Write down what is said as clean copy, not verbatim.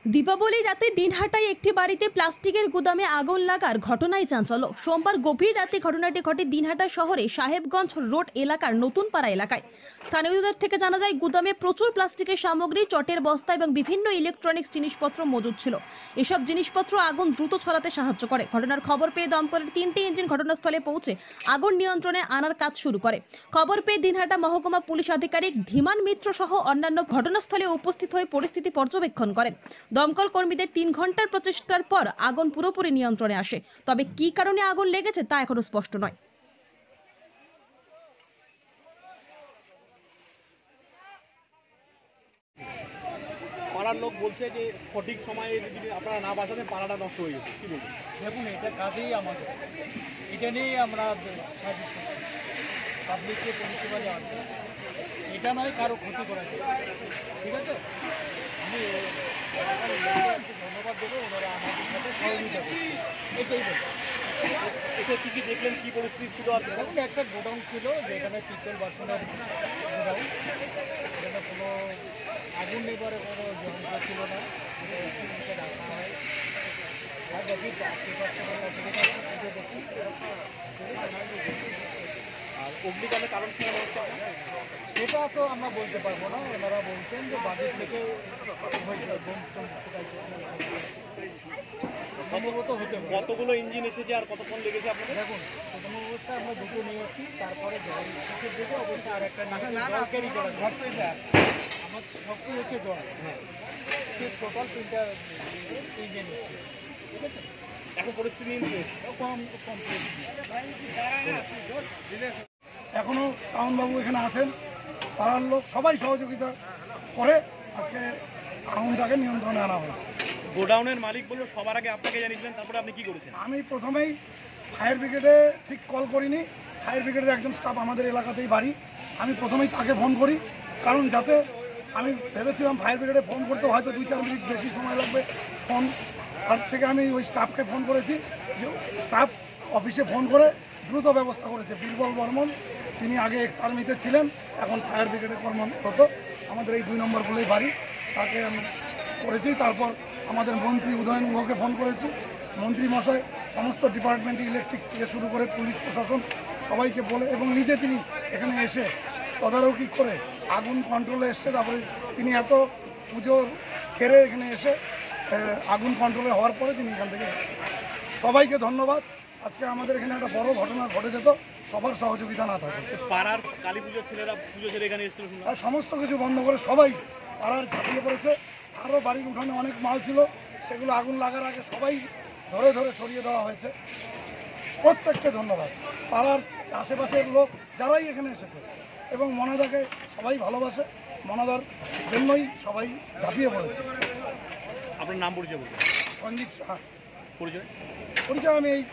দীপাবলির রাতে দিনহাটায় একটি বাড়িতে প্লাস্টিকের গুদামে আগুন লাগার ঘটনায় চাঞ্চল্য। সোমবার গভীর রাতে ঘটনাটি ঘটে দিনহাটা শহরে সাহেবগঞ্জ রোড এলাকার নতুন পাড়া এলাকায়। স্থানীয়দের থেকে জানা যায় গুদামে প্রচুর প্লাস্টিকের সামগ্রী, চটের বস্তা এবং বিভিন্ন ইলেকট্রনিক্স জিনিসপত্র মজুদ ছিল। এসব জিনিসপত্র আগুন দ্রুত ছড়াতে সাহায্য করে। ঘটনার খবর পেয়ে দমকলের 3টি ইঞ্জিন ঘটনাস্থলে পৌঁছে আগুন নিয়ন্ত্রণে আনার কাজ শুরু করে। খবর পেয়ে দিনহাটা মহকুমা পুলিশ আধিকারিক ধীমান মিত্র সহ অন্যান্য ঘটনাস্থলে উপস্থিত হয়ে পরিস্থিতি পর্যবেক্ষণ করেন। দমকল কর্মীদের 3 ঘন্টার প্রচেষ্টার পর আগুন পুরোপুরি নিয়ন্ত্রণে আসে। তবে কী কারণে আগুন লেগেছে তা এখনো স্পষ্ট নয়। পাড়ার লোক বলছে যে সঠিক সময়ে যদি আপনারা না বাঁচাতেন পাড়াটা নষ্ট হয়ে যেত, কী বলবেন? দেখুন, এটা কাজেই আমাদের, এটা নিয়েই আমরা পাবলিককে পরিষেবা দেওয়া, এটা নয় কারো ক্ষতি করা যায়, ঠিক আছে? আমি ধন্যবাদ দেবো, ওনারা আমাদের সাথে সহযোগিতা করছে, এটাই বলবো। এসে কী কী দেখলেন, কী পরিস্থিতি ছিল? আর দেখুন, একটা গোডাউন ছিল যেখানে পিতল বাসনের গোডাউন, যেখানে কোনো আগুন নেবারে কোনো যন্ত্র ছিল না, রাখা হয়। আর দেখি আর অগ্নিকাণ্ডের কারণ কী মনে হচ্ছে? সেটা তো আমরা বলতে পারবো না। ওনারা বলছেন যে বাড়ি থেকে সম্ভবত হতে পারে। কতগুলো ইঞ্জিন এসেছে আর কতক্ষণ লেগেছে আপনাদের? দেখুন, প্রথম অবস্থায় আমরা দুটো নিয়ে এসেছি, তারপরে জল শেষের দিকে অবশ্যই আর একটা জল ক্যারি করা আমার সবটি হচ্ছে জল। হ্যাঁ, সে টোটাল 3টা ইঞ্জিন, ঠিক আছে? এখন পরিস্থিতি এখনও টাউনবাবু এখানে আছেন, পাড়ার লোক সবাই সহযোগিতা করে আজকে আগুনটাকে নিয়ন্ত্রণে আনা হয়েছে। গোডাউনের মালিক বললো সবার আগে আপনাকে জানিয়েছিলেন, তারপরে আপনি কি করেছেন? আমি প্রথমেই ফায়ার ব্রিগেডে ঠিক কল করিনি। ফায়ার ব্রিগেডের একজন স্টাফ আমাদের এলাকাতেই বাড়ি, আমি প্রথমেই তাকে ফোন করি, কারণ যাতে আমি ভেবেছিলাম ফায়ার ব্রিগেডে ফোন করতে হয়তো 2-4 মিনিট বেশি সময় লাগবে ফোন, তার থেকে আমি ওই স্টাফকে ফোন করেছি। যে স্টাফ অফিসে ফোন করে দ্রুত ব্যবস্থা করেছে। বীরবল বর্মন, তিনি আগে এক্স আর্মিতে ছিলেন, এখন ফায়ার ব্রিগেডে কর্মরত, আমাদের এই 2 নম্বর বলেই বাড়ি, তাকে আমি করেছি। তারপর আমাদের মন্ত্রী উদয়ন গুহকে ফোন করেছি। মন্ত্রী মশাই সমস্ত ডিপার্টমেন্টে, ইলেকট্রিক থেকে শুরু করে পুলিশ প্রশাসন সবাইকে বলে এবং নিজে তিনি এখানে এসে তদারকি করে আগুন কন্ট্রোলে এসছে। তারপরে তিনি এত পুজো ছেড়ে এখানে এসে আগুন কন্ট্রোলে হওয়ার পরে তিনি এখান থেকে, সবাইকে ধন্যবাদ। আজকে আমাদের এখানে একটা বড় ঘটনা ঘটে যেত সবার সহযোগিতা না থাকে। পাড়ার কালী পুজোর ছেলেরা পুজো ছেড়ে এখানে এসেছিল, আর সমস্ত কিছু বন্ধ করে সবাই পাড়ার ঝাঁপিয়ে পড়েছে। আরও বাড়ির উঠানে অনেক মাল ছিল, সেগুলো আগুন লাগার আগে সবাই ধরে ধরে সরিয়ে দেওয়া হয়েছে। প্রত্যেককে ধন্যবাদ। পাড়ার আশেপাশের লোক যারাই এখানে এসেছে এবং মনাদাকে সবাই ভালোবাসে, মনাদার জন্যই সবাই ঝাঁপিয়ে পড়েছে। আপনার নাম পরিচয় বলবেন? সঞ্জীব সাহা। পরিচয়? পরিচয় আমি এই